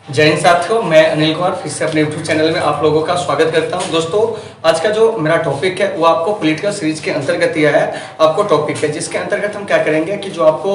जय हिंद साथियों, मैं अनिल कुमार फिर से अपने यूट्यूब चैनल में आप लोगों का स्वागत करता हूं। दोस्तों, आज का जो मेरा टॉपिक है वो आपको पॉलिटिकल सीरीज के अंतर्गत दिया है। आपको टॉपिक है जिसके अंतर्गत हम क्या करेंगे कि जो आपको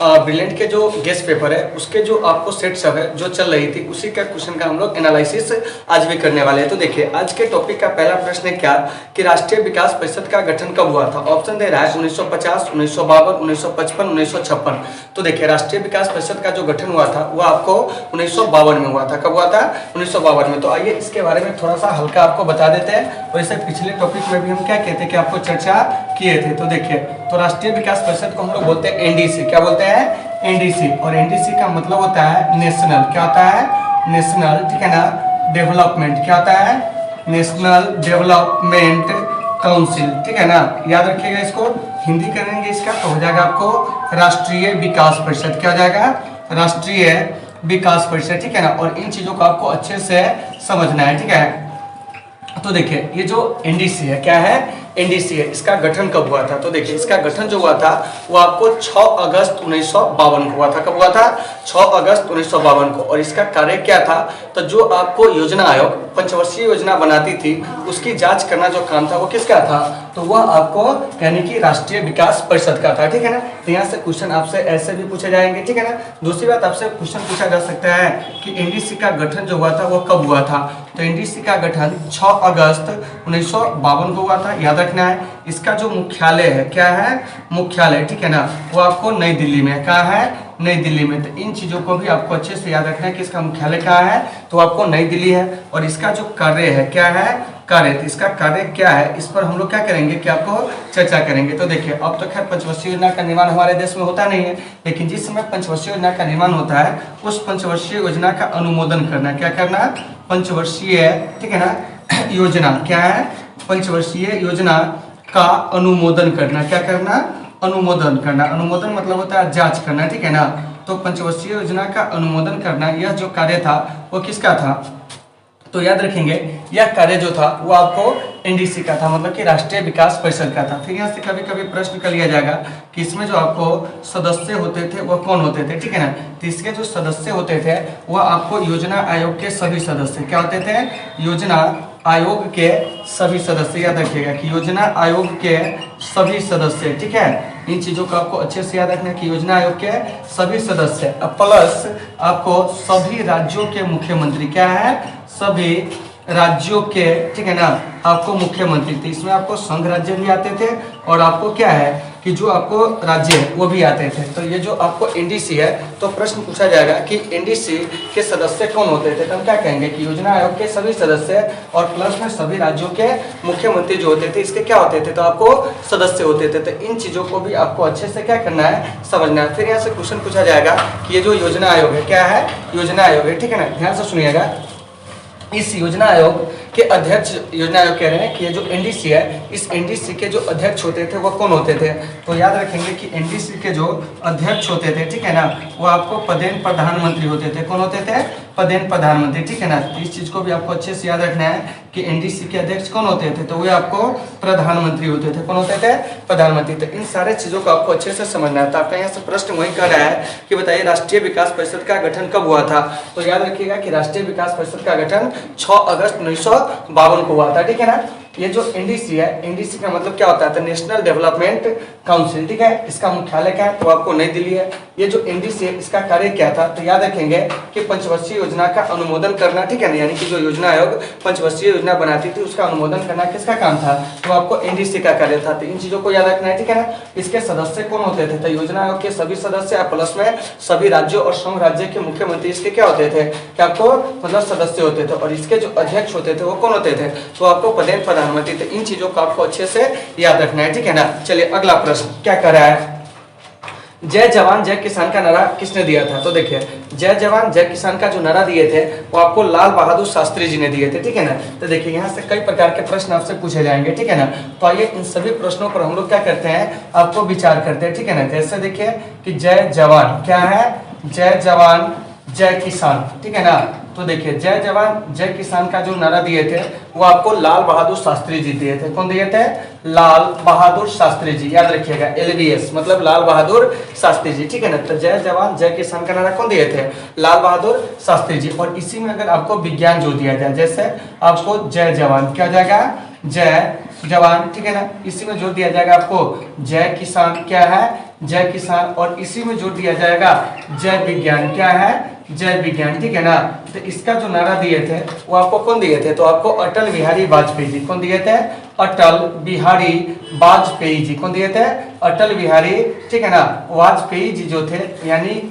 ब्रिलियंट के जो गेस्ट पेपर है उसके जो आपको सेट सब है जो चल रही थी उसी का क्वेश्चन का हम लोग एनालिसिस आज भी करने वाले हैं। तो देखिए, आज के टॉपिक का पहला प्रश्न है क्या कि राष्ट्रीय विकास परिषद का गठन कब हुआ था। ऑप्शन दे रहा है 1950, 1952, 1955, 1956। तो देखिए, राष्ट्रीय विकास परिषद का जो गठन हुआ था वो आपको 1952 में हुआ था। कब हुआ था? 1952 में। तो आइए इसके बारे में थोड़ा सा हल्का आपको बता देते हैं। वैसे पिछले टॉपिक में भी हम क्या कहते हैं कि आपको चर्चा किए थे। तो देखिए, तो राष्ट्रीय विकास परिषद को हम लोग बोलते हैं एनडीसी। क्या बोलते हैं? एनडीसी। और एनडीसी का मतलब होता है नेशनल। क्या होता है? नेशनल, ठीक है ना, डेवलपमेंट। क्या होता है? नेशनल डेवलपमेंट काउंसिल, ठीक है ना। याद रखिएगा इसको, हिंदी करेंगे इसका तो हो जाएगा आपको राष्ट्रीय विकास परिषद। क्या हो जाएगा? राष्ट्रीय विकास परिषद, ठीक है ना। और इन चीजों को आपको अच्छे से समझना है, ठीक है। तो देखिए, ये जो एनडीसी है क्या है? एनडीसी है। इसका गठन कब हुआ था? तो देखिए, इसका गठन जो हुआ था वो आपको 6 अगस्त 1952 को हुआ था। कब हुआ था? 6 अगस्त 1952 को। और इसका कार्य क्या था? तो जो आपको योजना आयोग पंचवर्षीय योजना बनाती थी उसकी जांच करना जो काम था वो किसका था? तो वह आपको यानी कि राष्ट्रीय विकास परिषद का था, ठीक है ना। तो यहाँ से क्वेश्चन आपसे ऐसे भी पूछे जाएंगे, ठीक है ना। दूसरी बात, आपसे क्वेश्चन पूछा जा सकता है कि एनडीसी का गठन जो हुआ था वो कब हुआ था। तो एनडीसी का गठन 6 अगस्त 1952 को हुआ था। याद रखना है, इसका जो मुख्यालय है क्या है? मुख्यालय, ठीक है ना, वो आपको नई दिल्ली में। कहाँ है? नई दिल्ली में। तो इन चीजों को भी आपको अच्छे से याद रखना है कि इसका मुख्यालय कहाँ है, तो आपको नई दिल्ली है। और इसका जो कार्य है क्या है? कार्य। तो इसका कार्य क्या है, इस पर हम लोग क्या करेंगे कि आपको चर्चा करेंगे। तो देखिए, अब तो खैर पंचवर्षीय योजना का निर्माण हमारे देश में होता नहीं है, लेकिन जिस समय पंचवर्षीय योजना का निर्माण होता है उस पंचवर्षीय योजना का अनुमोदन करना। क्या करना? पंचवर्षीय, ठीक है ना, योजना। क्या है? पंचवर्षीय योजना का अनुमोदन करना। क्या करना? अनुमोदन करना। अनुमोदन मतलब होता है जांच करना, ठीक है ना। तो पंचवर्षीय योजना का अनुमोदन करना, यह जो कार्य था वो किसका था? तो याद रखेंगे, यह कार्य जो था वो आपको एनडीसी का था, मतलब कि राष्ट्रीय विकास परिषद का था। फिर यहाँ से कभी कभी प्रश्न कर लिया जाएगा कि इसमें जो आपको सदस्य होते थे वह कौन होते थे, ठीक है ना। तो इसके जो सदस्य होते थे वह आपको योजना आयोग के सभी सदस्य क्या होते थे? योजना आयोग के सभी सदस्य। याद रखिएगा कि योजना आयोग के सभी सदस्य, ठीक है। इन चीजों को आपको अच्छे से याद रखना है कि योजना आयोग के सभी सदस्य प्लस आपको सभी राज्यों के मुख्यमंत्री। क्या है? सभी राज्यों के, ठीक है ना, आपको मुख्यमंत्री थे। इसमें आपको संघ राज्य भी आते थे और आपको क्या है कि जो आपको राज्य है वो भी आते थे। तो ये जो आपको एनडीसी है, तो प्रश्न पूछा जाएगा कि एनडीसी के सदस्य कौन होते थे। तो हम क्या कहेंगे कि योजना आयोग के सभी सदस्य और प्लस में सभी राज्यों के मुख्यमंत्री जो होते थे इसके क्या होते थे? तो आपको सदस्य होते थे। तो इन चीजों को भी आपको अच्छे से क्या करना है? समझना है। फिर यहाँ से क्वेश्चन पूछा जाएगा कि ये जो योजना आयोग है क्या है? योजना आयोग है, ठीक है ना। ध्यान से सुनिएगा, इस योजना आयोग के अध्यक्ष, योजना आयोग कह रहे हैं कि ये जो एनडीसी है इस एनडीसी के जो अध्यक्ष होते थे वो कौन होते थे? तो याद रखेंगे कि एनडीसी के जो अध्यक्ष होते थे, ठीक है ना, वो आपको पदेन प्रधानमंत्री होते थे। कौन होते थे? पदेन प्रधानमंत्री, ठीक है ना। इस चीज को भी आपको अच्छे से याद रखना है कि एनडीसी के अध्यक्ष कौन होते थे? तो वे आपको प्रधानमंत्री होते थे। कौन होते थे? प्रधानमंत्री। तो इन सारे चीजों को आपको अच्छे से समझना है। तो आपका यहाँ से प्रश्न वही कर रहा है कि बताइए राष्ट्रीय विकास परिषद का गठन कब हुआ था। तो याद रखिएगा कि राष्ट्रीय विकास परिषद का गठन 6 अगस्त 1952 को हुआ था, ठीक है ना। ये जो एनडीसी है, एनडीसी का मतलब क्या होता है? तो नेशनल डेवलपमेंट काउंसिल, ठीक है। इसका मुख्यालय क्या है? तो आपको नई दिल्ली है। ये जो एनडीसी है इसका कार्य क्या था? तो याद रखेंगे कि पंचवर्षीय योजना का अनुमोदन करना, ठीक है ना, यानी कि जो योजना आयोग पंचवर्षीय योजना बनाती थी उसका अनुमोदन करना किसका काम था? तो आपको एनडीसी का कार्य था। तो इन चीजों को याद रखना है, ठीक है ना। इसके सदस्य कौन होते थे? तो योजना आयोग के सभी सदस्य प्लस में सभी राज्यों और संघ राज्य के मुख्यमंत्री इसके क्या होते थे? कि आपको मतलब सदस्य होते थे। और इसके जो अध्यक्ष होते थे वो कौन होते थे? तो आपको पदेन प्रधानमंत्री। तो इन चीजों को आपको अच्छे से याद रखना है, ठीक है ना। चलिए अगला प्रश्न क्या कर रहा है? जय जवान जय किसान का नारा किसने दिया था? तो देखिए, जय जवान जय किसान का जो नारा दिए थे वो आपको लाल बहादुर शास्त्री जी ने दिए थे, ठीक है ना। तो देखिए, यहाँ से कई प्रकार के प्रश्न आपसे पूछे जाएंगे, ठीक है ना। तो आइए इन सभी प्रश्नों पर हम लोग क्या करते हैं, आपको विचार करते हैं, ठीक है ना। जैसे देखिए कि जय जवान क्या है? जय जवान जय किसान, ठीक है ना। तो देखिए, जय जवान जय किसान का जो नारा दिए थे वो आपको लाल बहादुर शास्त्री जी दिए थे। कौन दिए थे? लाल बहादुर शास्त्री जी, याद रखिएगा LBS मतलब लाल बहादुर शास्त्री जी, ठीक है ना। तो जय जवान जय किसान का नारा कौन दिए थे? लाल बहादुर शास्त्री जी। और इसी में अगर आपको विज्ञान जो दिया जाए, जैसे आपको जय जवान क्या हो जाएगा? जय जवान, ठीक है ना। इसी में जोड़ दिया जाएगा आपको जय किसान, क्या है? जय किसान। और इसी में जोड़ दिया जाएगा जय विज्ञान, क्या है? जय विज्ञान, ठीक है ना। तो इसका जो नारा दिए थे वो आपको कौन दिए थे? तो आपको अटल बिहारी वाजपेयी जी। कौन दिए थे? अटल बिहारी वाजपेयी जी। कौन दिए थे? अटल बिहारी, ठीक है ना, वाजपेयी जी जो थे, यानी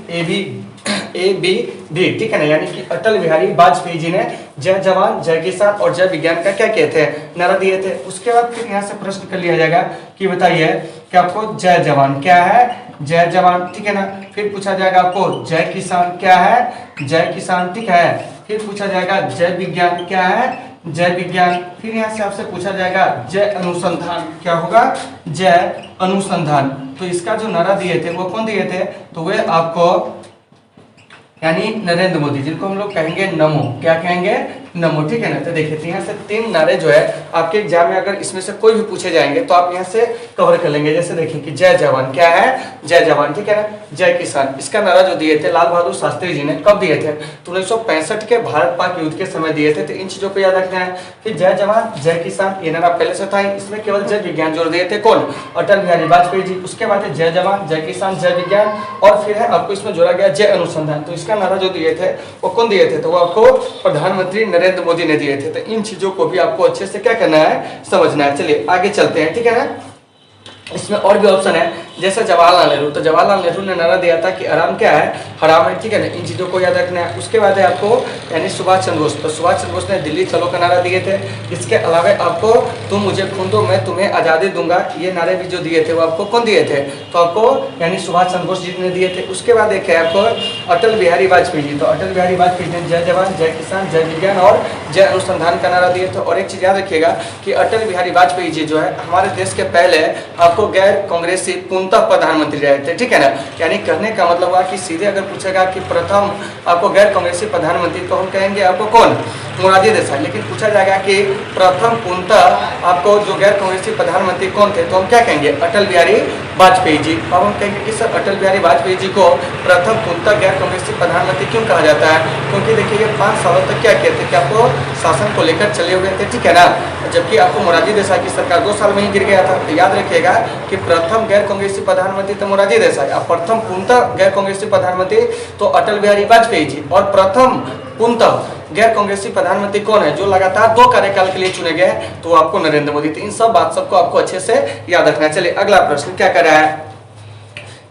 ABD, ठीक है ना, यानी कि अटल बिहारी वाजपेयी जी ने जय जवान जय किसान और जय विज्ञान का क्या किए थे? नारा दिए थे। उसके बाद फिर यहाँ से प्रश्न कर लिया जाएगा कि बताइए कि आपको जय जवान क्या है? जय जवान, ठीक है ना। फिर पूछा जाएगा आपको जय किसान क्या है? जय किसान, ठीक है। फिर पूछा जाएगा जय विज्ञान क्या है? जय विज्ञान। फिर यहाँ से आपसे पूछा जाएगा जय अनुसंधान, क्या होगा? जय अनुसंधान। तो इसका जो नारा दिए थे वो कौन दिए थे? तो वे आपको यानी नरेंद्र मोदी, जिनको हम लोग कहेंगे नमो, क्या कहेंगे? नमो, ठीक है ना। तो देखिए यहाँ से 3 नारे जो है आपके एग्जाम में अगर इसमें से कोई भी पूछे जाएंगे तो आप यहाँ से कवर कर लेंगे। जैसे देखिए कि जय जवान क्या है? जय जवान, ठीक है ना। जय किसान, इसका नारा जो दिए थे लाल बहादुर शास्त्री जी ने, कब दिए थे? तो 1965 के भारत पाक युद्ध के समय दिए थे। तो इन चीजों को याद रखना है। फिर जय जवान जय किसान ये नारा पहले से था, इसमें केवल जय विज्ञान जोड़ दिए थे। कौन? अटल बिहारी वाजपेयी जी। उसके बाद जय जवान जय किसान जय विज्ञान, और फिर है आपको इसमें जोड़ा गया जय अनुसंधान। तो इसका नारा जो दिए थे वो कौन दिए थे? तो वो आपको प्रधानमंत्री नरेंद्र मोदी ने दिए थे। तो इन चीजों को भी आपको अच्छे से क्या करना है? समझना है। चलिए आगे चलते हैं, ठीक है ना। इसमें और भी ऑप्शन है, जैसे जवाहरलाल नेहरू। तो जवाहरलाल नेहरू ने नारा दिया था कि आराम क्या है? हराम है, ठीक है ना। इन चीज़ों को याद रखना है। उसके बाद है आपको यानी सुभाष चंद्र बोस। तो सुभाष चंद्र बोस ने दिल्ली चलो का नारा दिए थे। इसके अलावा आपको तुम मुझे खून दो मैं तुम्हें आज़ादी दूंगा, ये नारे भी जो दिए थे वो आपको कौन दिए थे? तो आपको यानी सुभाष चंद्र बोस जी ने दिए थे। उसके बाद एक है आपको अटल बिहारी वाजपेयी जी। तो अटल बिहारी वाजपेयी ने जय जवान जय किसान जय विज्ञान और जय अनुसंधान का नारा दिए थे। और एक चीज़ याद रखिएगा कि अटल बिहारी वाजपेयी जी जो है हमारे देश के पहले आपको गैर कांग्रेसी पूर्णतः प्रधानमंत्री रहे थे, ठीक है ना। यानी कहने का मतलब हुआ कि सीधे अगर पूछेगा कि प्रथम आपको गैर कांग्रेसी प्रधानमंत्री, तो हम कहेंगे आपको कौन? मोरारजी देसाई। लेकिन पूछा जाएगा कि प्रथम पूर्णतः आपको जो गैर कांग्रेसी प्रधानमंत्री कौन थे, तो हम क्या कहेंगे? अटल बिहारी वाजपेयी जी। अब हम कहेंगे कि सर अटल बिहारी वाजपेयी जी को प्रथम पूर्णतः गैर कांग्रेसी प्रधानमंत्री क्यों कहा जाता है? क्योंकि देखिए ये 5 सालों तक क्या किए थे कि आपको शासन को लेकर चले हुए थे, ठीक है ना। जबकि आपको मोरारजी देसाई की सरकार 2 साल में ही गिर गया था। तो याद रखिएगा कि प्रथम गैर कांग्रेसी प्रधानमंत्री तो मोरारजी देसाई, अब प्रथम पूर्णतः गैर कांग्रेसी प्रधानमंत्री तो अटल बिहारी वाजपेयी जी, और प्रथम पूर्णतः गैर कांग्रेसी प्रधानमंत्री कौन है जो लगातार 2 कार्यकाल के लिए चुने गए? तो आपको नरेंद्र मोदी। तो इन सब बात सबको आपको अच्छे से याद रखना है। चलिए अगला प्रश्न क्या कर रहा है?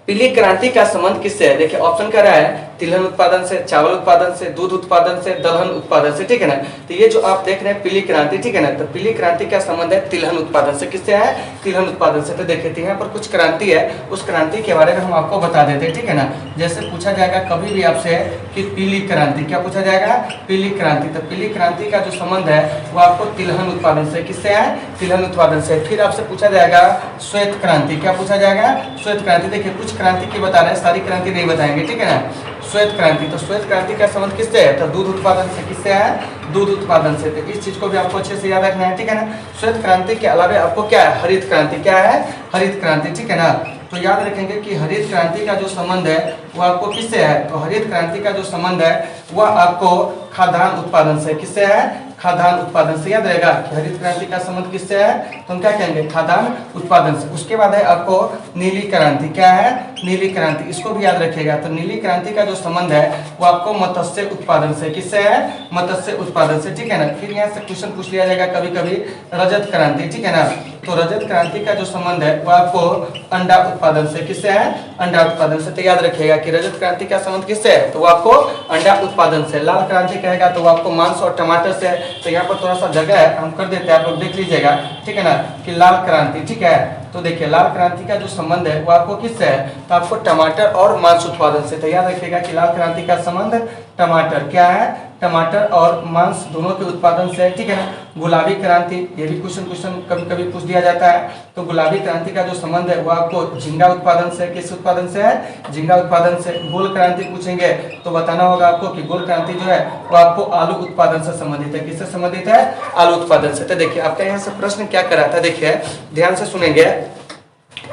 पीली क्रांति का संबंध किससे है? देखिए ऑप्शन कर रहा है तिलहन उत्पादन से, चावल उत्पादन से, दूध उत्पादन से, दलहन उत्पादन से, ठीक है ना। तो ये जो आप देख रहे हैं पीली क्रांति, ठीक है ना। तो पीली क्रांति का संबंध है तिलहन उत्पादन से। किससे है? तिलहन उत्पादन से। तो देखिए यहाँ पर कुछ क्रांति है, उस क्रांति के बारे में हम आपको बता देते हैं, ठीक है ना। जैसे पूछा जाएगा कभी भी आपसे कि पीली क्रांति, क्या पूछा जाएगा? पीली क्रांति। तो पीली क्रांति का जो संबंध है वो आपको तिलहन उत्पादन से। किससे है? तिलहन उत्पादन से। फिर आपसे पूछा जाएगा श्वेत क्रांति। क्या पूछा जाएगा? श्वेत क्रांति। देखिए कुछ क्रांति की बता रहे हैं, सारी क्रांति नहीं बताएंगे, ठीक है ना। श्वेत क्रांति। तो श्वेत क्रांति का संबंध किससे है? तो दूध उत्पादन से। किससे है? दूध उत्पादन से। तो इस चीज को भी आपको अच्छे से याद रखना है, ठीक है ना। श्वेत क्रांति के अलावा आपको क्या है? हरित क्रांति। क्या है? हरित क्रांति, ठीक है ना। तो याद रखेंगे कि हरित क्रांति का जो संबंध है वो आपको किससे है? तो हरित क्रांति का जो संबंध है वह आपको खाद्यान्न उत्पादन से। किससे है? खाद्यान्न उत्पादन से। याद रहेगा कि हरित क्रांति का संबंध किससे है? तो हम क्या कहेंगे? खाद्यान्न उत्पादन से। उसके बाद है आपको नीली क्रांति। क्या है? नीली क्रांति। इसको भी याद रखिएगा। तो नीली क्रांति का जो संबंध है वो आपको मत्स्य उत्पादन से। किससे है? मत्स्य उत्पादन से, ठीक है ना। फिर यहाँ से क्वेश्चन पूछ लिया जाएगा कभी कभी रजत क्रांति, ठीक है ना। तो रजत क्रांति का जो संबंध है वो आपको अंडा उत्पादन से। किससे है? अंडा उत्पादन से। तो याद रखिएगा कि रजत क्रांति का संबंध किससे है? तो वो आपको अंडा उत्पादन से। लाल क्रांति कहेगा तो वो आपको मांस और टमाटर से। तो यहाँ पर थोड़ा सा जगह है, हम कर देते हैं, आप लोग देख लीजिएगा, ठीक है ना, कि लाल क्रांति, ठीक है। तो देखिए लाल क्रांति का जो संबंध है वो आपको किससे है? तो आपको टमाटर और मांस उत्पादन से। तो याद रखिएगा कि लाल क्रांति का संबंध टमाटर, क्या है टमाटर और मांस दोनों के उत्पादन से है, ठीक है ना। गुलाबी क्रांति, ये भी क्वेश्चन कभी कभी पूछ दिया जाता है। तो गुलाबी क्रांति का जो संबंध है वो आपको झींगा उत्पादन से, किस उत्पादन से है, झींगा उत्पादन से। गोल क्रांति पूछेंगे तो बताना होगा आपको कि गोल क्रांति जो है वो आपको आलू उत्पादन से संबंधित है। किससे संबंधित है, आलू उत्पादन से। तो देखिए आपका यहाँ से प्रश्न क्या करा था, देखिए ध्यान से सुनेंगे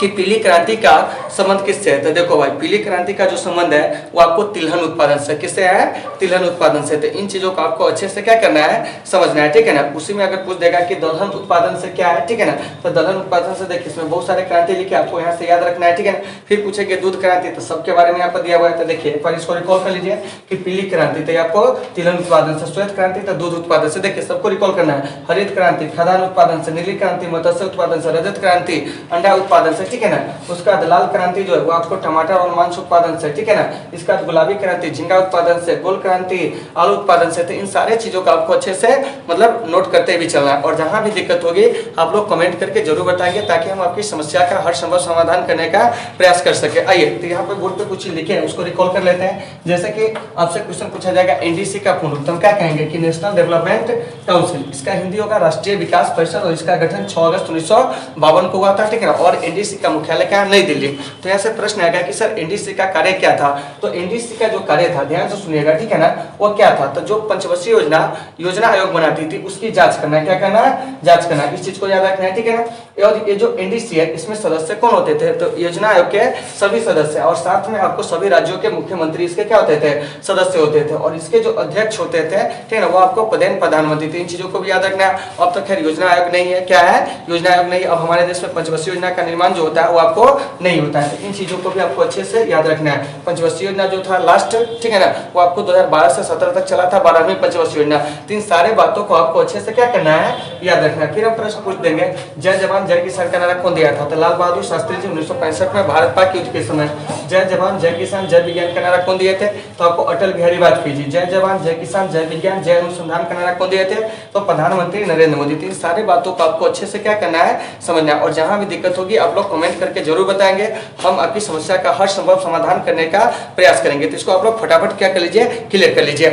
कि पीली क्रांति का संबंध किससे है। तो देखो भाई, पीली क्रांति का जो संबंध है वो आपको तिलहन उत्पादन से, किससे है, तिलहन उत्पादन से। तो इन चीजों को आपको अच्छे से क्या करना है, समझना है, ठीक है ना। उसी में अगर पूछ देगा कि दलहन उत्पादन से क्या है, ठीक है ना, तो दलहन उत्पादन से देखिए इसमें बहुत सारे क्रांति लिखे, आपको यहाँ से याद रखना है, ठीक है ना। फिर पूछेंगे दूध क्रांति, तो सबके बारे में यहाँ पर दिया हुआ है। तो देखिए एक बार इसको रिकॉल कर लीजिए कि पीली क्रांति तो आपको तिलहन उत्पादन से, श्वेत क्रांति तो दूध उत्पादन से, देखिए सबको रिकॉल करना है। हरित क्रांति खाद्यान्न उत्पादन से, नीली क्रांति मत्स्य उत्पादन से, रजत क्रांति अंडा उत्पादन से, ठीक है ना। उसका लाल क्रांति जो है वो आपको टमाटर और मांस उत्पादन से, ठीक है ना। इसका गुलाबी क्रांति झींगा उत्पादन से, गोल क्रांति आलू उत्पादन से। तो इन सारे चीजों का आपको अच्छे से मतलब नोट करते भी चलना है, और जहां भी दिक्कत होगी आप लोग कमेंट करके जरूर बताएंगे ताकि हम आपकी समस्या का हर संभव समाधान करने का प्रयास कर सके। आइए तो यहाँ पे बोर्ड पे कुछ लिखे हैं उसको रिकॉल कर लेते हैं। जैसे कि आपसे क्वेश्चन पूछा जाएगा एनडीसी का पूर्ण रूप, तो हम क्या कहेंगे कि नेशनल डेवलपमेंट काउंसिल, इसका हिंदी होगा राष्ट्रीय विकास परिषद, और इसका गठन 6 अगस्त 1952 को हुआ था, ठीक है ना। और एनडीसी का मुख्यालय क्या है, नई दिल्ली। तो यहाँ से प्रश्न आएगा कि सर एनडीसी का कार्य क्या था। तो एनडीसी का जो कार्य था, ध्यान से सुनिएगा, ठीक है ना, वो क्या था। तो जो पंचवर्षीय योजना आयोग बनाती थी उसकी जांच करना है, क्या करना है, जांच करना है। इस चीज को याद रखना है, ठीक है ना। और ये जो एनडीसी है इसमें सदस्य कौन होते थे, तो योजना आयोग के सभी सदस्य, और साथ में आपको सभी राज्यों के मुख्यमंत्री इसके क्या होते थे, सदस्य होते थे। और इसके जो अध्यक्ष होते थे, ठीक है ना, वो आपको पदेन प्रधानमंत्री थे। इन चीजों को भी याद रखना है। अब तो खैर योजना आयोग नहीं है, क्या है, योजना आयोग नहीं। अब हमारे देश में पंचवर्षीय योजना का निर्माण जो होता है वो आपको नहीं होता है। इन चीजों को भी आपको अच्छे से याद रखना है। पंचवर्षीय योजना जो था लास्ट, ठीक है ना, वो आपको 2012 से 17 तक चला था, 12वीं पंचवर्षीय योजना। तो इन सारे बातों को आपको अच्छे से क्या करना है, याद रखना है। फिर हम प्रश्न पूछ देंगे जय जवान जय किसान का नारा कौन दिया था। तो लाल बहादुर शास्त्री जी 1965 में भारत पाक युद्ध के समय जय जवान जय किसान जय विज्ञान का नारा कौन दिए थे, तो आपको अटल बिहारी वाजपेयी जी। जय जवान जय किसान जय विज्ञान जय अनुसंधान का नारा कौन दिए थे, तो प्रधानमंत्री नरेंद्र मोदी। इन सारी बातों को आपको अच्छे से क्या करना है, समझना है। और जहां भी दिक्कत होगी आप लोग कमेंट करके जरूर बताएंगे, हम आपकी समस्या का हर संभव समाधान करने का प्रयास करेंगे। तो इसको आप लोग फटाफट क्या कर लीजिए, क्लियर कर लीजिए।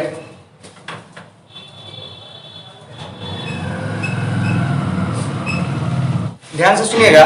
ध्यान से सुनिएगा।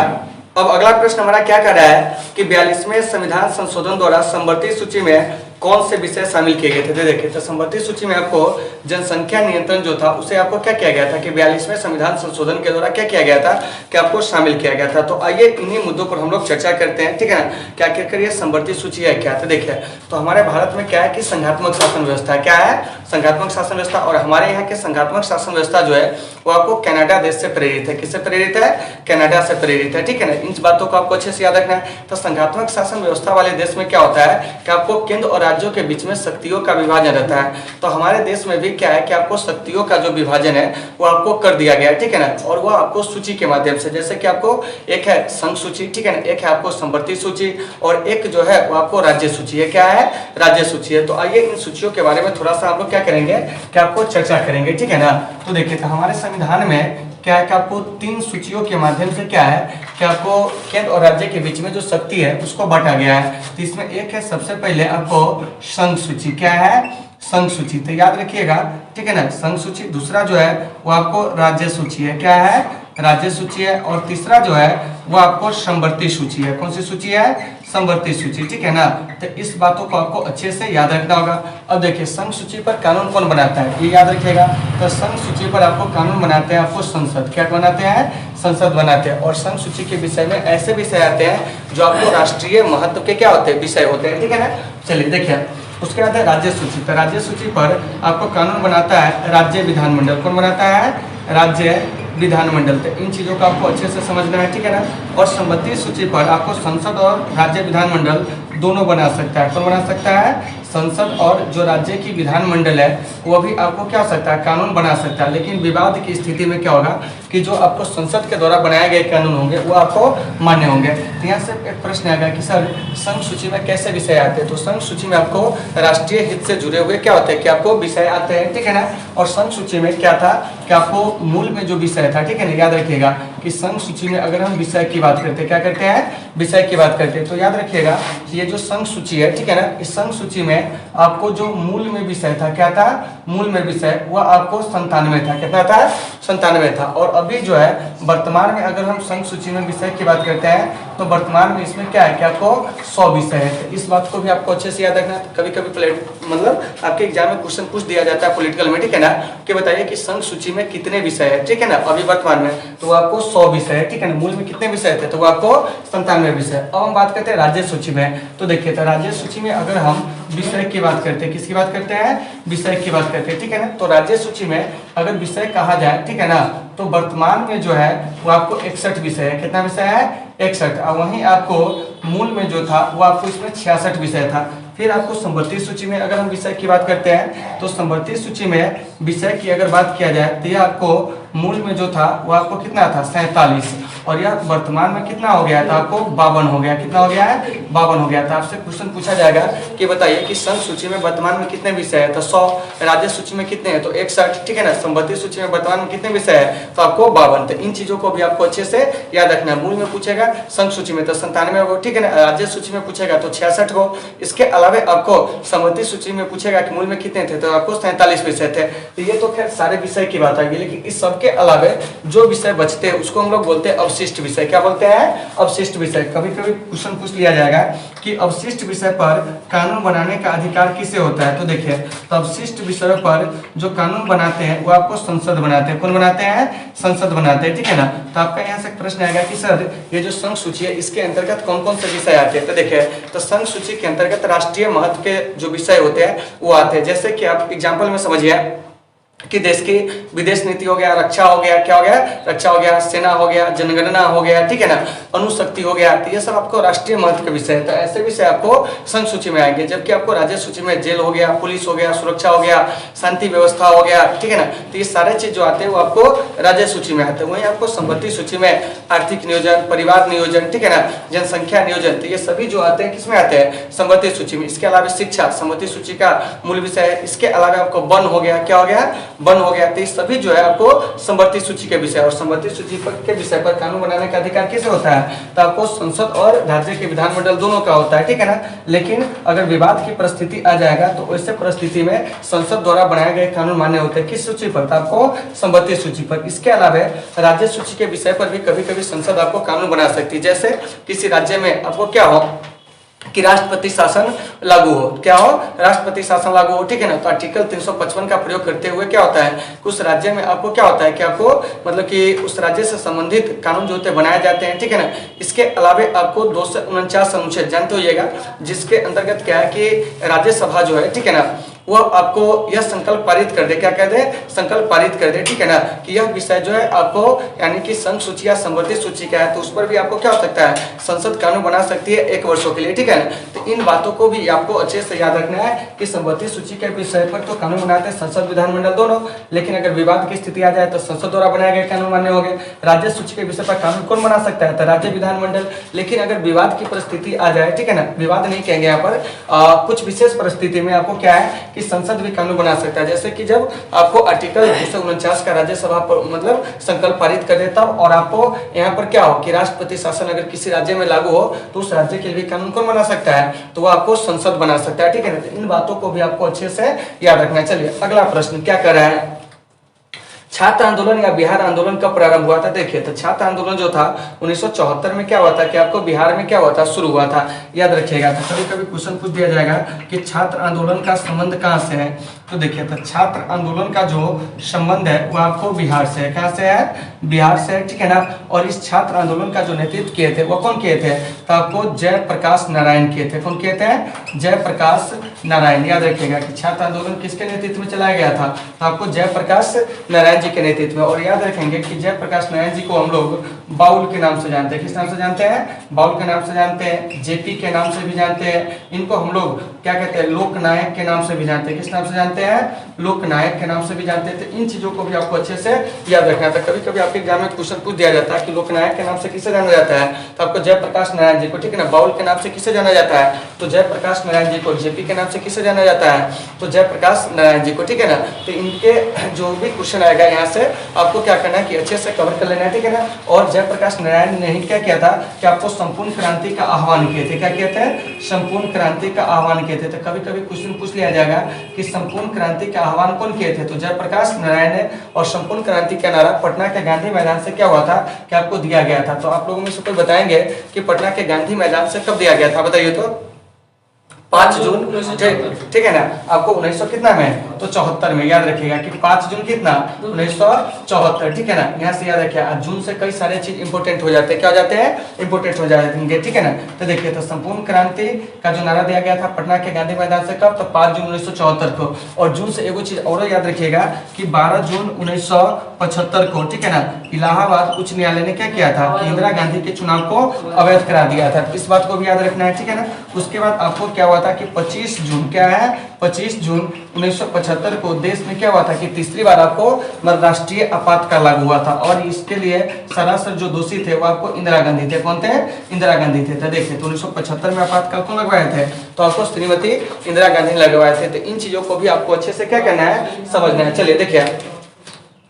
अब अगला प्रश्न हमारा क्या कर रहा है कि 42वें संविधान संशोधन द्वारा संवर्धित सूची में कौन से विषय शामिल किए गए थे। देखिए तो संवर्धित सूची में आपको जनसंख्या नियंत्रण जो था उसे आपको क्या किया गया था कि 42वें संविधान संशोधन के द्वारा क्या किया गया था कि आपको शामिल किया गया था। तो आइए इन्हीं मुद्दों पर हम लोग चर्चा करते हैं, ठीक है ना। क्या क्या करिए, संवर्धित सूची है क्या। तो देखिए तो हमारे भारत में क्या है कि संघात्मक शासन व्यवस्था, क्या है, संघात्मक शासन व्यवस्था। और हमारे यहाँ के संघात्मक शासन व्यवस्था जो है वो आपको कनाडा देश से प्रेरित है। किससे प्रेरित है, कनाडा से प्रेरित है, ठीक है ना। इन बातों को आपको अच्छे से याद रखना है। तो संघात्मक शासन व्यवस्था वाले देश में क्या होता है कि आपको केंद्र और राज्यों के बीच में शक्तियों का विभाजन रहता है। तो हमारे देश में भी क्या है कि आपको शक्तियों का जो विभाजन है वो आपको कर दिया गया है, ठीक है ना। और वो आपको सूची के माध्यम से, जैसे कि आपको एक है संघ सूची, ठीक है ना, एक है आपको संवर्धित सूची, और एक जो है वो आपको राज्य सूची है। क्या है, राज्य सूची है। तो आइए इन सूचियों के बारे में थोड़ा सा आप लोग क्या करेंगे कि आपको चर्चा करेंगे, ठीक है ना। तो देखिए तो हमारे संविधान में क्या है कि आपको 3 सूचियों के माध्यम से क्या है कि आपको केंद्र और राज्य के बीच में जो शक्ति है उसको बांटा गया है। तो इसमें एक है सबसे पहले आपको संघ सूची, क्या है, संघ सूची। तो याद रखिएगा, ठीक है ना, संघ सूची। दूसरा जो है वो आपको राज्य सूची है, क्या है, राज्य सूची है। और तीसरा जो है वो आपको संवर्धित सूची है। कौन सी सूची है, संवर्धित सूची, ठीक है ना। तो इस बातों को आपको अच्छे से याद रखना होगा। अब देखिए संघ सूची पर कानून कौन बनाता है, ये याद रखिएगा। तो संघ सूची पर आपको कानून बनाते हैं आपको संसद, क्या बनाते हैं, संसद बनाते हैं। और संघ सूची के विषय में ऐसे विषय आते हैं जो आपको राष्ट्रीय महत्व के क्या होते हैं, विषय होते हैं, ठीक है ना। चलिए देखिए उसके बाद है राज्य सूची। तो राज्य सूची पर आपको कानून बनाता है राज्य विधानमंडल। कौन बनाता है, राज्य विधानमंडल। तो इन चीज़ों को आपको अच्छे से समझना है, ठीक है ना। और संवर्धित सूची पर आपको संसद और राज्य विधानमंडल दोनों बना सकता है। कौन बना सकता है, संसद, और जो राज्य की विधानमंडल है वो भी आपको क्या हो सकता है, कानून बना सकता है। लेकिन विवाद की स्थिति में क्या होगा कि जो आपको संसद के द्वारा बनाए गए कानून होंगे वो आपको मान्य होंगे। तो यहाँ से एक प्रश्न आएगा कि सर संघ सूची में कैसे विषय आते हैं। तो संघ सूची में आपको राष्ट्रीय हित से जुड़े हुए क्या होते हैं कि आपको विषय आते हैं, ठीक है ना। और संघ सूची में क्या था कि आपको मूल में जो विषय था, ठीक है ना, याद रखिएगा कि संघ सूची में अगर हम विषय की बात करते हैं, क्या करते हैं, विषय की बात करते हैं, तो याद रखिएगा ये जो संघ सूची है, ठीक है ना, इस संघ सूची में आपको जो मूल में विषय था, क्या था, मूल में विषय, वह आपको 97 था। कितना था, 97 था। और अभी जो है वर्तमान में अगर हम संघ सूची में विषय की बात करते हैं तो वर्तमान में इसमें क्या है कि आपको 100 विषय है। तो इस बात को भी आपको अच्छे से याद रखना है। कभी कभी मतलब आपके एग्जाम में क्वेश्चन पूछ दिया जाता है पॉलिटिकल में, ठीक है ना, कि बताइए कि संघ सूची में कितने विषय है, ठीक है ना, अभी वर्तमान में तो आपको 100 विषय है, ठीक है ना। मूल में कितने विषय थे, तो वो आपको 97 विषय। अब हम बात करते हैं राज्य सूची में, तो देखिए तो राज्य सूची में अगर हम विषय की बात करते हैं, किसकी बात करते हैं, विषय की बात करते हैं, ठीक है ना। तो राज्य सूची में अगर विषय कहा जाए, ठीक है ना, तो वर्तमान में जो है वो आपको 61 विषय है। कितना विषय है, 61। और वहीं आपको मूल में जो था वो आपको इसमें 66 विषय था। फिर आपको संवर्ती सूची में अगर हम विषय की बात करते हैं तो संवर्ती सूची में विषय की अगर बात किया जाए तो यह आपको मूल में जो था वो आपको कितना था, 47, और यह वर्तमान में कितना हो गया था, आपको 52 हो गया। कितना हो गया है, 52 हो गया था। आपसे क्वेश्चन पूछा जाएगा कि बताइए कि संघ सूची में वर्तमान में कितने विषय है, तो 100, राज्य सूची में कितने हैं, तो 61, ठीक है ना, संवर्ती सूची में वर्तमान में कितने विषय है, तो आपको 52। तो इन चीजों को भी आपको अच्छे से याद रखना है। मूल में पूछेगा संघ सूची में तो 97 हो, ठीक है ना, राज्य सूची में पूछेगा तो 66 हो। इसके अलावा आपको संवर्ती सूची में पूछेगा कि मूल में कितने थे, तो आपको 47 विषय थे। तो ये तो खैर सारे विषय की बात आएगी, लेकिन इस सबके अलावा जो विषय बचते हैं उसको हम लोग बोलते हैं अवशिष्ट विषय। क्या बोलते हैं, अवशिष्ट विषय। कभी कभी क्वेश्चन पूछ लिया जाएगा कि अवशिष्ट विषय पर कानून बनाने का अधिकार किसे होता है, तो देखिए तो अवशिष्ट विषयों पर जो कानून बनाते हैं वो आपको संसद बनाते हैं। कौन बनाते हैं, संसद बनाते हैं, ठीक है ना। तो आपका यहाँ से प्रश्न आएगा कि सर ये जो संघ सूची है इसके अंतर्गत कौन कौन से विषय आते हैं, तो देखिए तो संघ सूची के अंतर्गत राष्ट्रीय महत्व के जो विषय होते हैं वो आते हैं। जैसे कि आप एग्जाम्पल में समझिए कि देश की विदेश नीति हो गया, रक्षा हो गया, क्या हो गया, रक्षा हो गया, सेना हो गया, जनगणना हो गया, ठीक है ना, अणुशक्ति हो गया, तो ये सब आपको राष्ट्रीय महत्व के विषय है। तो ऐसे विषय आपको संघ सूची में आएंगे। जबकि आपको राज्य सूची में जेल हो गया, पुलिस हो गया, सुरक्षा हो गया, शांति व्यवस्था हो गया, ठीक है ना, तो ये सारे चीज जो आते हैं वो आपको राज्य सूची में आते हैं। वहीं आपको संवर्ती सूची में आर्थिक नियोजन, परिवार नियोजन, ठीक है ना, जनसंख्या नियोजन, तो ये सभी जो आते हैं किसमें आते हैं, संवर्ती सूची में। इसके अलावा शिक्षा संवर्ती सूची का मूल विषय है। इसके अलावा आपको वन हो गया, क्या हो गया, वन हो गया। तो ये सभी जो है आपको संवर्ती सूची के विषय, और संवर्ती सूची के विषय पर कानून बनाने का अधिकार किसे होता है, तो आपको संसद और राज्य के विधानमंडल दोनों का होता है, ठीक है ना। लेकिन अगर विवाद की परिस्थिति आ जाएगा तो ऐसे परिस्थिति में संसद द्वारा बनाए गए कानून मान्य होते हैं। किस सूची पर, तो आपको संवर्ती सूची पर। इसके अलावा राज्य सूची के विषय पर भी कभी कभी संसद आपको कानून बना सकती है। जैसे किसी राज्य में आपको क्या हो कि राष्ट्रपति शासन लागू हो, क्या हो, राष्ट्रपति शासन लागू हो, ठीक है ना। तो आर्टिकल 355 का प्रयोग करते हुए क्या होता है, उस राज्य में आपको क्या होता है कि आपको मतलब कि उस राज्य से संबंधित कानून जो होते हैं बनाए जाते हैं, ठीक है ना। इसके अलावा आपको 249 अनुच्छेद जानते होइएगा, जिसके अंतर्गत क्या है कि राज्यसभा जो है, ठीक है ना, वह आपको यह संकल्प पारित कर दे, क्या कह दे, संकल्प पारित कर दे, ठीक है ना, कि यह विषय जो है आपको यानी कि संघ सूची या संवर्ती सूची का है, तो उस पर भी आपको क्या हो सकता है, संसद कानून बना सकती है 1 वर्षों के लिए, ठीक है ना। तो इन बातों को भी आपको अच्छे से याद रखना है कि संवर्ती सूची के विषय पर तो कानून बनाते हैं संसद विधानमंडल दोनों, लेकिन अगर विवाद की स्थिति आ जाए तो संसद द्वारा बनाए गए कानून मान्य हो गए। राज्य सूची के विषय पर कानून कौन बना सकता है, तो राज्य विधानमंडल। लेकिन अगर विवाद की परिस्थिति आ जाए, ठीक है ना, विवाद नहीं कहेंगे यहाँ पर, कुछ विशेष परिस्थिति में आपको क्या है कि संसद भी कानून बना सकता है। जैसे कि जब आपको आर्टिकल 249 का राज्यसभा पर मतलब संकल्प पारित कर देता हो, और आपको यहाँ पर क्या हो कि राष्ट्रपति शासन अगर किसी राज्य में लागू हो तो उस राज्य के लिए भी कानून कौन बना सकता है, तो वो आपको संसद बना सकता है, ठीक है ना। इन बातों को भी आपको अच्छे से याद रखना है। चलिए अगला प्रश्न क्या कर रहा है, छात्र आंदोलन या बिहार आंदोलन कब प्रारंभ हुआ था। देखिए तो छात्र आंदोलन जो था 1974 में क्या हुआ था कि आपको बिहार में क्या हुआ था, शुरू हुआ था, याद रखिएगा। तो कभी कभी क्वेश्चन पूछ दिया जाएगा कि छात्र आंदोलन का संबंध कहाँ से है, तो देखिए तो छात्र आंदोलन का जो संबंध है वो आपको बिहार से है। कहाँ से है, बिहार से, ठीक है ना। और इस छात्र आंदोलन का जो नेतृत्व किए थे वो कौन किए थे, तो आपको जयप्रकाश नारायण किए थे। कौन किए थे, जयप्रकाश नारायण। याद रखिएगा कि छात्र आंदोलन किसके नेतृत्व में चलाया गया था, तो आपको जयप्रकाश नारायण जी के नेतृत्व में। और याद रखेंगे कि जयप्रकाश नारायण जी को हम लोग बाउल के नाम से जानते हैं। किस नाम से जानते हैं, बाउल के नाम से जानते हैं, जेपी के नाम से भी जानते हैं। इनको हम लोग क्या कहते हैं, लोकनायक के नाम से भी जानते हैं। किस नाम से जानते हैं, लोकनायक के नाम से भी जानते हैं। तो इन चीजों को भी आपको अच्छे से याद रखना था। कभी कभी आपके एग्जाम में क्वेश्चन पूछ दिया जाता है कि लोकनायक के नाम से किसे जाना जाता है, तो आपको जयप्रकाश नारायण जी को, ठीक है ना। बाउल के नाम से किसे जाना जाता है, तो जयप्रकाश नारायण जी को। जेपी के नाम से किसे जाना जाता है, तो जयप्रकाश नारायण जी को, ठीक है ना। तो इनके जो भी क्वेश्चन आएगा यहाँ से आपको क्या करना है कि अच्छे से कवर कर लेना है, ठीक है ना। और जयप्रकाश नारायण ने ही क्या किया था कि आपको संपूर्ण क्रांति का आह्वान किए थे। क्या किए थे, संपूर्ण क्रांति का आह्वान किए थे। तो कभी कभी क्वेश्चन पूछ लिया जाएगा कि संपूर्ण क्रांति का आह्वान कौन किए थे, तो जयप्रकाश नारायण ने। और संपूर्ण क्रांति का नारा पटना के गांधी मैदान से क्या हुआ था कि आपको दिया गया था। तो आप लोगों में से कोई बताएंगे कि पटना के गांधी मैदान से कब दिया गया था, बताइए तो। 5 जून, ठीक है ना। आपको 1900 कितना में, तो 74 में। याद रखिएगा कि 5 जून कितना, 1974, ठीक है ना। यहाँ से याद रखिए, जून से कई सारे चीज इंपोर्टेंट हो जाते हैं। क्या हो जाते हैं, इंपोर्टेंट हो जाएंगे, ठीक है ना। तो देखिए, तो संपूर्ण क्रांति का जो नारा दिया गया था पटना के गांधी मैदान से कब, तो 5 जून 1974 को। और जून से एगो चीज और याद रखिएगा कि 12 जून 1975 को, ठीक है ना, इलाहाबाद उच्च न्यायालय ने क्या किया था कि इंदिरा गांधी के चुनाव को अवैध करा दिया था। इस बात को भी याद रखना है, ठीक है ना। उसके बाद आपको क्या हुआ था कि 25 जून, क्या है, 25 जून 1975 को देश में क्या हुआ था कि तीसरी बार आपको राष्ट्रीय आपातकाल लागू हुआ था। और इसके लिए सरासर जो दोषी थे वो आपको इंदिरा गांधी थे। कौन थे, इंदिरा गांधी थे। तो देखिए, तो 1975 में आपातकाल कौन लगवाए थे, तो आपको श्रीमती इंदिरा गांधी लगवाए थे। तो इन चीजों को भी आपको अच्छे से क्या करना है, समझना है। चलिए देखिए,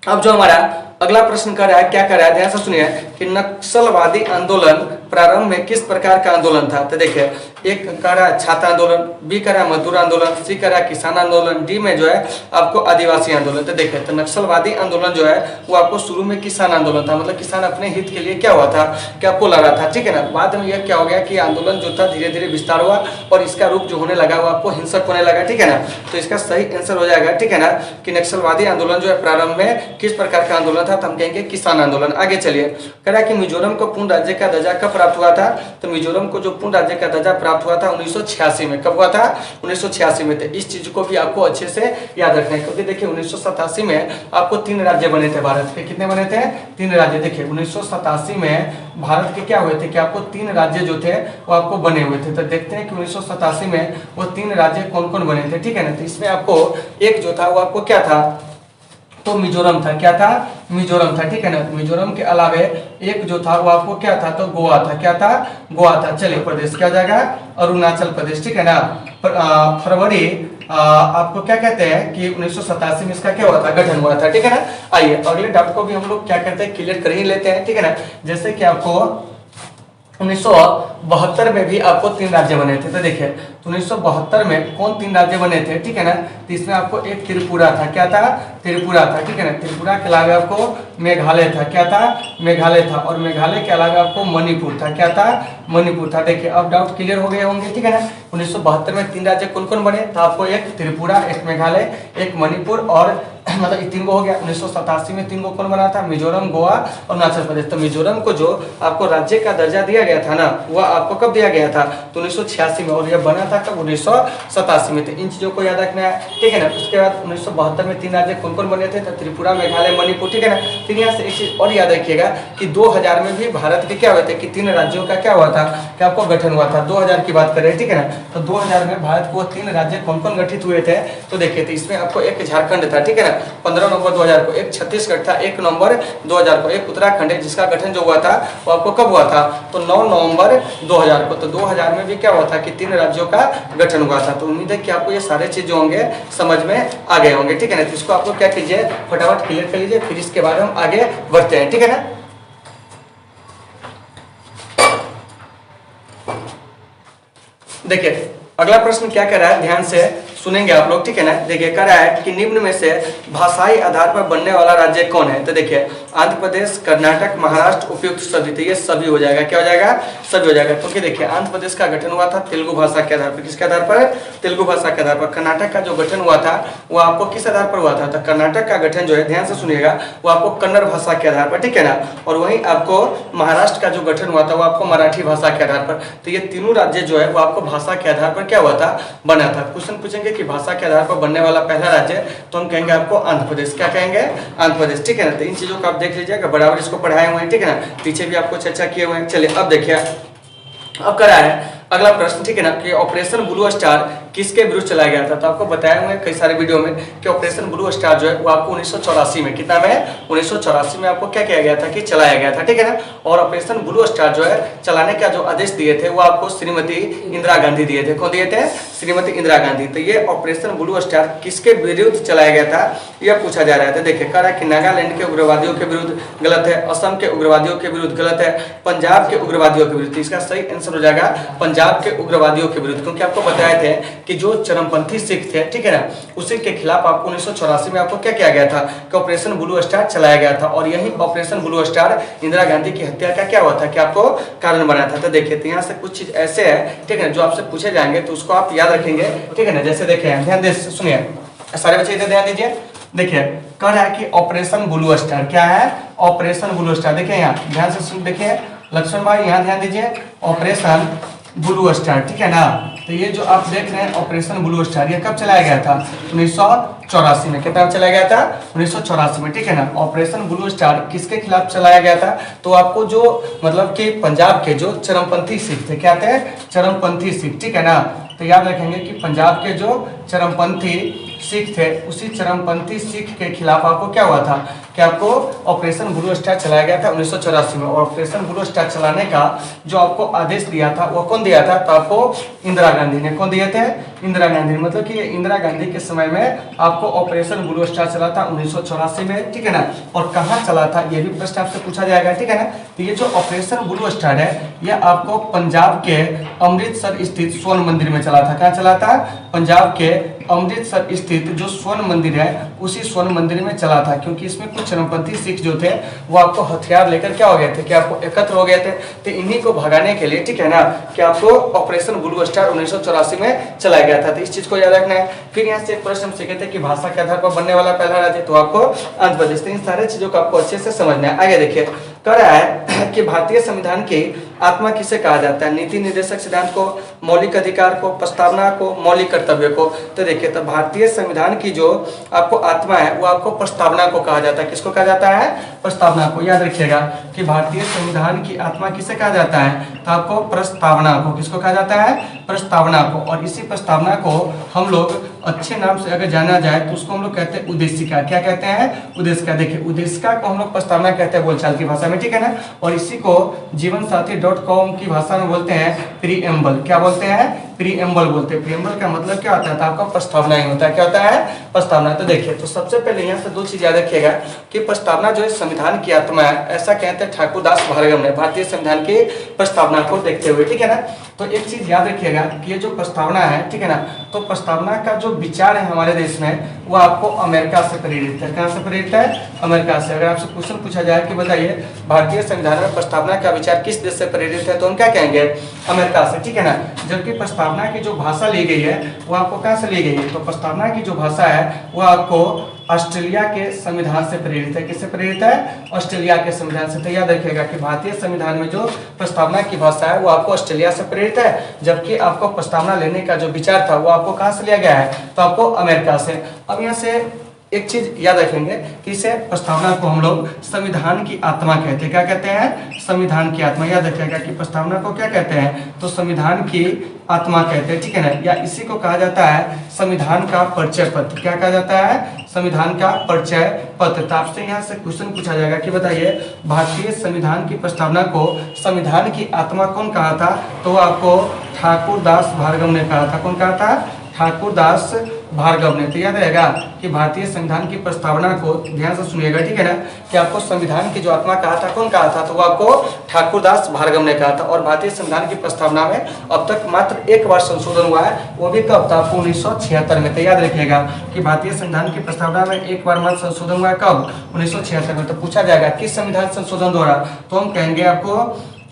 अब जो हमारा अगला प्रश्न कर रहा है, क्या कर रहा है, ध्यान से सुनिए कि नक्सलवादी आंदोलन प्रारंभ में किस प्रकार का आंदोलन था। तो देखिए, एक कर रहा है छात्र आंदोलन, बी कर रहा है मजदूर आंदोलन, सी कर रहा है किसान आंदोलन, डी में जो है आपको आदिवासी आंदोलन। तो देखिए, तो नक्सलवादी आंदोलन जो है वो आपको शुरू में किसान आंदोलन था, मतलब किसान अपने हित के लिए क्या हुआ था, क्या आपको लड़ा था, ठीक है ना। बाद में यह क्या हो गया कि आंदोलन जो था धीरे धीरे विस्तार हुआ और इसका रूप जो होने लगा वो आपको हिंसक होने लगा, ठीक है ना। तो इसका सही आंसर हो जाएगा, ठीक है ना, कि नक्सलवादी आंदोलन जो है प्रारंभ में किस प्रकार का आंदोलन था, तो हम कहेंगे किसान आंदोलन। आगे चलिए, कह रहा है कि मिजोरम को पूर्ण राज्य का दर्जा कब प्राप्त हुआ था, तो मिजोरम को जो पूर्ण राज्य का दर्जा प्राप्त हुआ था 1986 में। कब हुआ था, 1986 में। तो इस चीज को भी आपको अच्छे से याद रखना है, क्योंकि देखिए 1987 में आपको 3 राज्य बने थे भारत के। कितने बने थे, 3 राज्य। देखिए 1987 में भारत के क्या हुए थे कि आपको 3 राज्य जो थे वो आपको बने हुए थे। तो देखते हैं कि 1987 में वो 3 राज्य कौन कौन बने थे, ठीक है ना। तो इसमें आपको एक जो था वो आपको क्या था, तो मिजोरम था। क्या था, मिजोरम था, ठीक है ना। मिजोरम के अलावे एक जो था वो आपको क्या था, तो गोवा था। क्या था, गोवा था। चलिए, प्रदेश क्या हो जाएगा, अरुणाचल प्रदेश, ठीक है ना। फरवरी आपको क्या कहते हैं कि 1987 में इसका क्या हुआ था, गठन हुआ था, ठीक है ना। आइए अगले डाउट को भी हम लोग क्या करते हैं, क्लियर कर ही लेते हैं, ठीक है ना। जैसे कि आपको 1972 में भी आपको 3 राज्य बने थे। तो देखिए, तो 1972 में कौन 3 राज्य बने थे, ठीक है ना। तो इसमें आपको एक त्रिपुरा था। क्या था, त्रिपुरा था, ठीक है ना। त्रिपुरा के अलावा आपको मेघालय था। क्या था, मेघालय था। और मेघालय के अलावा आपको मणिपुर था। क्या था, मणिपुर था। देखिए, अब डाउट क्लियर हो गए होंगे, ठीक है ना। 1972 में 3 राज्य कौन कौन बने, तो आपको एक त्रिपुरा, एक मेघालय, एक मणिपुर, और मतलब 3 हो गया। 1987 में 3 कौन बना था, मिजोरम, गोवा और अरुणाचल प्रदेश। तो मिजोरम को जो आपको राज्य का दर्जा दिया गया था ना, वह आपको कब दिया गया था, तो 1986 में। और यह बना था कब, 1987 में। तो इन चीजों को याद रखना है, ठीक है ना। उसके बाद 1972 में 3 राज्य कौन कौन बने थे, तो त्रिपुरा, मेघालय, मणिपुर, ठीक है ना। फिर यहाँ से एक चीज और याद रखिएगा कि 2000 में भी भारत के क्या हुए थे कि 3 राज्यों का क्या हुआ था, क्या आपको गठन हुआ था। 2000 की बात कर रहे हैं, ठीक है ना। तो 2000 में भारत को 3 राज्य कौन कौन गठित हुए थे, तो देखिए, तो इसमें आपको एक झारखंड था, ठीक है ना, 15 नवंबर 2000 को। एक छत्तीसगढ़ था 1 नवंबर 2000 को। एक उत्तराखंड है जिसका गठन जो हुआ था वो आपको कब हुआ था, तो 9 नवंबर 2000 को। तो 2000 में भी क्या हुआ था कि 3 राज्यों का गठन हुआ था। तो उम्मीद है कि आपको ये सारे चीज जो होंगे समझ में आ गए होंगे, ठीक है ना। तो इसको आपको क्या कीजिए, फटाफट क्लियर कर लीजिए, फिर इसके बाद हम आगे बढ़ते हैं, ठीक है ना। देखिए, अगला प्रश्न क्या कर रहा है, ध्यान से सुनेंगे आप लोग, ठीक है ना। देखिए, कह रहा है कि निम्न में से भाषाई आधार पर बनने वाला राज्य कौन है। तो देखिए, आंध्र प्रदेश, कर्नाटक, महाराष्ट्र, उपयुक्त सभी। तो ये सभी हो जाएगा। क्या हो जाएगा, सभी हो जाएगा। क्योंकि देखिए, आंध्र प्रदेश का गठन हुआ था तेलुगु भाषा के आधार पर। किसके आधार पर, तेलुगु भाषा के आधार पर। कर्नाटक का जो गठन हुआ था वो आपको किस आधार पर हुआ था, तो कर्नाटक का गठन जो है, ध्यान से सुनिएगा, वो आपको कन्नड़ भाषा के आधार पर, ठीक है ना। और वहीं आपको महाराष्ट्र का जो गठन हुआ था वो आपको मराठी भाषा के आधार पर। तो ये तीनों राज्य जो है वो आपको भाषा के आधार पर क्या हुआ था, बना था। क्वेश्चन पूछेंगे कि भाषा के आधार पर बनने वाला पहला राज्य, तो हम कहेंगे आपको आंध्र प्रदेश। क्या कहेंगे, आंध्र प्रदेश, ठीक है ना। तो इन चीजों को आप देख लीजिएगा, बराबर इसको पढ़ाए हुए हैं, ठीक है ना। पीछे भी आपको चर्चा किए हुए हैं। चलिए, अब देखिए, अब करा है अगला प्रश्न, ठीक है ना, कि ऑपरेशन ब्लू स्टार किसके विरुद्ध चलाया गया था? तो आपको बताया हुआ है कई सारे वीडियो में कि ऑपरेशन ब्लू स्टार जो है वो आपको 1984 में, कितना में, 1984 में आपको क्या किया गया था कि चलाया गया था, ठीक है ना। और ऑपरेशन ब्लू स्टार जो है चलाने का जो आदेश दिए थे वो आपको श्रीमती इंदिरा गांधी दिए थे। कौन दिए थे? श्रीमती इंदिरा गांधी। तो ये ऑपरेशन ब्लू स्टार किसके विरुद्ध चलाया गया था यह पूछा जा रहा है। तो देखिए कह रहा है कि नागालैंड के उग्रवादियों के विरुद्ध, गलत है। असम के उग्रवादियों के विरुद्ध, गलत है। पंजाब के उग्रवादियों के विरुद्ध, इसका सही आंसर हो जाएगा पंजाब के उग्रवादियों के विरुद्ध, क्योंकि आपको बताए थे कि जो चरमपंथी सिख थे, ठीक है ना, उसी के खिलाफ आपको 1984 में आपको क्या किया गया था कि ऑपरेशन ब्लू स्टार चलाया गया था। और यही operation blue star Indira Gandhi की हत्या का क्या हुआ था कि आपको कारण बना था। तो देखिए तो यहाँ से कुछ चीज ऐसे है, ठीक है ना, जो आपसे पूछे जाएंगे तो उसको आप याद रखेंगे, ठीक है ना। जैसे देखिए ध्यान दे, सुनिए सारे बच्चे इधर ध्यान दीजिए। देखिए कह रहा है कि ऑपरेशन ब्लू स्टार क्या है? Operation blue star. देखिए यहाँ ध्यान से सुन, देखिए लक्ष्मण भाई यहाँ ध्यान दीजिए, ऑपरेशन ब्लू स्टार, ठीक है ना। तो ये जो आप देख रहे हैं ऑपरेशन ब्लू स्टार, ये कब चलाया गया था? 1984 में। कितना चलाया गया था? 1984 में, ठीक है ना। ऑपरेशन ब्लू स्टार किसके खिलाफ चलाया गया था? तो आपको जो मतलब कि पंजाब के जो चरमपंथी सिख थे, क्या थे? चरमपंथी सिख, ठीक है ना। तो याद रखेंगे कि पंजाब के जो चरमपंथी सिख थे, उसी चरमपंथी सिख के खिलाफ आपको क्या हुआ था कि आपको ऑपरेशन ब्लू स्टार चलाया गया था 1984 में। और ऑपरेशन ब्लू स्टार चलाने का जो आपको आदेश दिया था वो कौन दिया था? तो आपको इंदिरा गांधी ने। कौन दिए थे? इंदिरा गांधी। मतलब कि इंदिरा गांधी के समय में आपको ऑपरेशन ब्लू स्टार चला था 1984 में, ठीक है ना। और कहाँ चला था ये भी प्रश्न आपसे पूछा जाएगा, ठीक है ना। तो ये जो ऑपरेशन ब्लू स्टार है यह आपको पंजाब के अमृतसर स्थित स्वर्ण मंदिर में चला था। कहाँ चला था? पंजाब के अमृतसर स्थित जो स्वर्ण मंदिर है उसी स्वर्ण मंदिर में चला था, क्योंकि इसमें कुछ चरमपंथी सिख जो थे वो आपको हथियार लेकर क्या हो गए थे कि आपको एकत्र हो गए थे। तो इन्हीं को भगाने के लिए, ठीक है ना, कि आपको ऑपरेशन ब्लू स्टार 1984 में चलाया गया था। तो इस चीज को याद रखना है। फिर यहाँ से एक प्रश्न सीखे थे कि भाषा के आधार पर बनने वाला पहला राज्य, तो आपको आंध्र प्रदेश। इन सारे चीजों को आपको अच्छे से समझना है। आगे देखिए कह रहा है कि भारतीय संविधान की आत्मा किसे कहा जाता है? नीति निर्देशक सिद्धांत को, मौलिक अधिकार को, प्रस्तावना को, मौलिक कर्तव्य को। तो देखिए तो भारतीय संविधान की जो आपको आत्मा है वो आपको प्रस्तावना को कहा जाता है। किसको कहा जाता है? प्रस्तावना को। याद रखिएगा कि भारतीय संविधान की आत्मा किसे कहा जाता है? तो आपको प्रस्तावना को। किसको कहा जाता है? प्रस्तावना को। और इसी प्रस्तावना को हम लोग अच्छे नाम से अगर जाना जाए तो उसको हम लोग कहते हैं उद्देशिका। क्या कहते हैं? उद्देशिका। देखिए उद्देशिका को हम लोग प्रस्तावना कहते हैं बोलचाल की भाषा में, ठीक है ना। और इसी को जीवनसाथी.com की भाषा में बोलते हैं प्रीएम्बल। क्या बोलते हैं? प्रीएम्बल बोलते हैं। प्रीएम्बल का मतलब क्या होता है? तो आपका प्रस्तावना ही होता है। क्या होता है? प्रस्तावना। तो देखिए तो सबसे पहले यहाँ से दो चीज याद रखिएगा कि प्रस्तावना जो है संविधान की आत्मा है, ऐसा कहते हैं ठाकुरदास भार्गव ने भारतीय संविधान की प्रस्तावना को देखते हुए, ठीक है ना। तो एक चीज याद रखिएगा कि ये जो प्रस्तावना है, ठीक है ना, तो प्रस्तावना का जो विचार है हमारे देश में वो आपको अमेरिका से प्रेरित है। कहाँ से प्रेरित है? अमेरिका से। अगर आपसे क्वेश्चन पूछा जाए कि बताइए भारतीय संविधान में प्रस्तावना का विचार किस देश से प्रेरित है, तो हम क्या कहेंगे? अमेरिका से, ठीक है ना। जबकि प्रस्तावना की जो भाषा ली गई है वो आपको कहाँ से ली गई है? तो प्रस्तावना की जो भाषा है वो आपको ऑस्ट्रेलिया के संविधान से प्रेरित है। किससे प्रेरित है? ऑस्ट्रेलिया के संविधान से। तो याद रखिएगा कि भारतीय संविधान में जो प्रस्तावना की भाषा है वो आपको ऑस्ट्रेलिया से प्रेरित है, जबकि आपको प्रस्तावना लेने का जो विचार था वो आपको कहाँ से लिया गया है? तो आपको अमेरिका से। अब यहाँ से एक चीज याद रखेंगे कि इसे प्रस्तावना को हम लोग संविधान की आत्मा कहते हैं। क्या कहते हैं? संविधान की आत्मा। याद रखिएगा कि प्रस्तावना को क्या कहते हैं? तो संविधान की आत्मा कहते हैं, ठीक है ना। या इसी को कहा जाता है संविधान का परिचय पत्र। क्या कहा जाता है? संविधान का परिचय पत्र। तो आपसे यहाँ से क्वेश्चन पूछा जाएगा कि बताइए भारतीय संविधान की प्रस्तावना को संविधान की आत्मा कौन कहा था? तो आपको ठाकुरदास भार्गव ने कहा था। कौन कहा था? ठाकुरदास भार्गव ने। तो याद रहेगा कि भारतीय संविधान की प्रस्तावना को ध्यान से सुनिएगा, ठीक है ना, कि आपको संविधान की जो आत्मा कहा था कौन कहा था? तो वो आपको ठाकुरदास भार्गव ने कहा था। और भारतीय संविधान की प्रस्तावना में अब तक मात्र एक बार संशोधन हुआ है, वो भी कब था? 1976 में। तो याद रखिएगा कि भारतीय संविधान की प्रस्तावना में एक बार मात्र संशोधन हुआ है, कब? 1976 में। तो पूछा जाएगा किस संविधान संशोधन द्वारा, तो हम कहेंगे आपको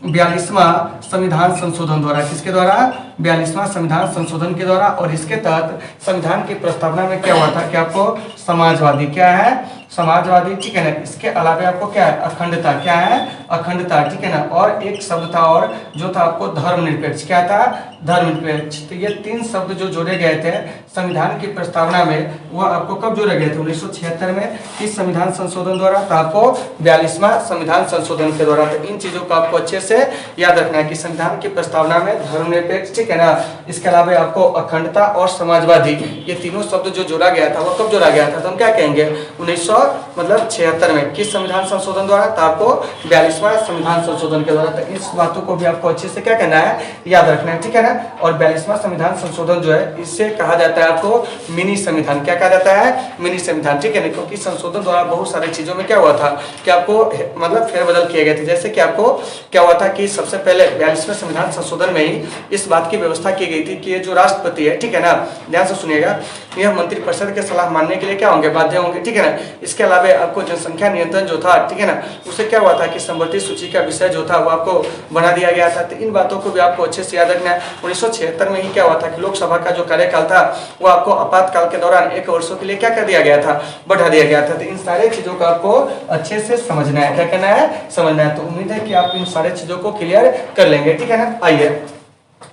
42वां संविधान संशोधन द्वारा। किसके द्वारा? 42वां संविधान संशोधन के द्वारा। और इसके तहत संविधान की प्रस्तावना में क्या हुआ था कि आपको समाजवादी, क्या है? समाजवादी, ठीक है ना। इसके अलावा आपको क्या है? अखंडता। क्या है? अखंडता, ठीक है ना। और एक शब्द था और जो था आपको धर्मनिरपेक्ष। क्या था? धर्मनिरपेक्ष। तो ये तीन शब्द जो जोड़े गए थे संविधान की प्रस्तावना में वह आपको कब जोड़े गए थे? 1976 में। किस संविधान संशोधन द्वारा? तो आपको 42वां संविधान संशोधन के द्वारा। तो इन चीजों को आपको अच्छे से याद रखना है कि संविधान की प्रस्तावना में धर्मनिरपेक्ष, ठीक है ना, इसके अलावा आपको अखंडता और समाजवादी, ये तीनों शब्द जो जोड़ा गया था वो कब जोड़ा गया था? तो हम क्या कहेंगे? 1976 में। किस संविधान संशोधन द्वारा? तो आपको 42वां संविधान संशोधन के द्वारा। तो इस बातों को भी आपको अच्छे से क्या करना है? याद रखना है, ठीक है ना। और 42वां संविधान संशोधन जो है, इससे कहा जाता है आपको मिनी संविधान। क्या कहा जाता है? मिनी संविधान, ठीक है ना, क्योंकि संशोधन द्वारा बहुत सारी चीजों में क्या हुआ था कि आपको मतलब फेरबदल किए गए थे। जैसे कि आपको क्या हुआ था कि सबसे पहले 42वें संविधान संशोधन में ही इस बात की व्यवस्था की गई थी कि ये जो राष्ट्रपति है, ठीक है ना, ध्यान से सुनिएगा, यह मंत्रिपरिषद के सलाह मानने के लिए क्या होंगे? बाध्य होंगे, ठीक है ना। इसके अलावा आपको जनसंख्या नियंत्रण जो था, ठीक है ना, उससे क्या हुआ था कि संवर्धित सूची का विषय जो था वो आपको बना दिया गया था। तो इन बातों को भी आपको अच्छे से याद रखना है। 1976 में ही क्या हुआ था कि लोकसभा का जो कार्यकाल था वो आपको आपातकाल के दौरान 1 वर्षों के लिए क्या कर दिया गया था? बढ़ा दिया गया था। तो इन सारे चीजों को आपको अच्छे से समझना है। क्या करना है? समझना है। तो उम्मीद है कि आप इन सारे चीजों को क्लियर कर लेंगे, ठीक है ना। आइए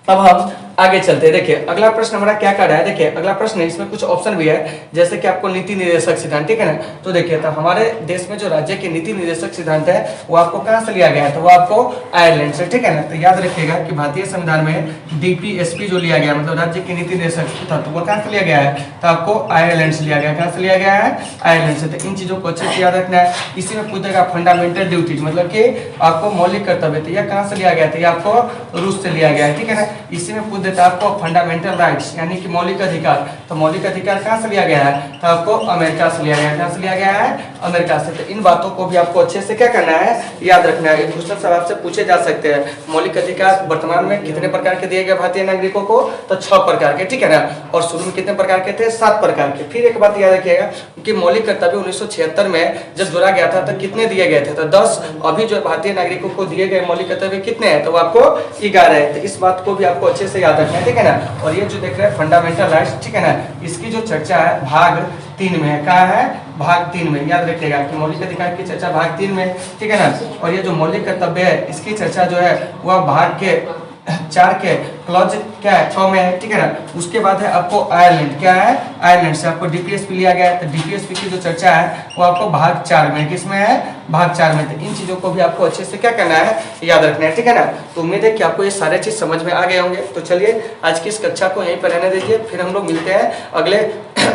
अब हम आगे चलते हैं। देखिए अगला प्रश्न हमारा क्या कर रहा है। देखिए अगला प्रश्न है, इसमें कुछ ऑप्शन भी है, जैसे कि आपको नीति निर्देशक सिद्धांत, ठीक है ना। तो देखिए तो हमारे देश में जो राज्य के नीति निर्देशक सिद्धांत है वो आपको कहाँ से लिया गया है? तो वो आपको आयरलैंड से, ठीक है ना। तो याद रखिएगा कि भारतीय संविधान में डीपीएसपी जो लिया गया, मतलब राज्य के नीति निर्देशक था, तो वो कहाँ से लिया गया है? तो आपको आयरलैंड से लिया गया। कहाँ से लिया गया है? आयरलैंड से। तो इन चीजों को अच्छे से याद रखना है। इसी में पूछेगा फंडामेंटल ड्यूटीज, मतलब कि आपको मौलिक कर्तव्य, तो यह कहाँ से लिया गया था? ये आपको रूस से लिया गया है, ठीक है ना। इसी में पूछ देता है आपको फंडामेंटल राइट्स, यानी कि मौलिक अधिकार, तो मौलिक अधिकार कहाँ से लिया गया है? तो आपको अमेरिका से लिया गया है। कहाँ से लिया गया है? अमेरिका से। तो इन बातों को भी आपको अच्छे से क्या करना है? याद रखना है। क्वेश्चन सवाल से पूछे जा सकते हैं। मौलिक अधिकार वर्तमान में कितने प्रकार के दिए गए भारतीय नागरिकों को? तो 6 प्रकार के, ठीक है ना। और शुरू में कितने प्रकार के थे? 7 प्रकार के। फिर एक बात याद रखिएगा कि मौलिक कर्तव्य 1976 में जब जोड़ा गया था तो कितने दिए गए थे? तो 10। अभी जो भारतीय नागरिकों को दिए गए मौलिक कर्तव्य कितने हैं? तो आपको 11 है। तो इस बात को भी आपको अच्छे से याद रखना है, ठीक है ना। और ये जो देख रहे हैं फंडामेंटल राइट्स, ठीक है ना, इसकी जो चर्चा है भाग 3 में है। कहाँ है? भाग 3 में। याद रखिएगा कि मौलिक अधिकार की चर्चा भाग 3 में, ठीक है ना। और ये जो मौलिक कर्तव्य है इसकी चर्चा जो है वह भाग के 4 के क्लॉज क्या है? 6 में है, ठीक है ना। उसके बाद है आपको आयरलैंड। क्या है? आयरलैंड से आपको डीपीएसपी लिया गया है। तो डीपीएसपी की जो चर्चा है वो आपको भाग 4 में, किसमें है? भाग 4 में। तो इन चीजों को भी आपको अच्छे से क्या करना है? याद रखना है, ठीक है ना। तो उम्मीद है कि आपको ये सारे चीज समझ में आ गए होंगे। तो चलिए आज की इस कक्षा को यहीं पर रहने दीजिए, फिर हम लोग मिलते हैं अगले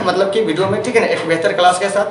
मतलब की वीडियो में, ठीक है ना, एक बेहतर क्लास के साथ।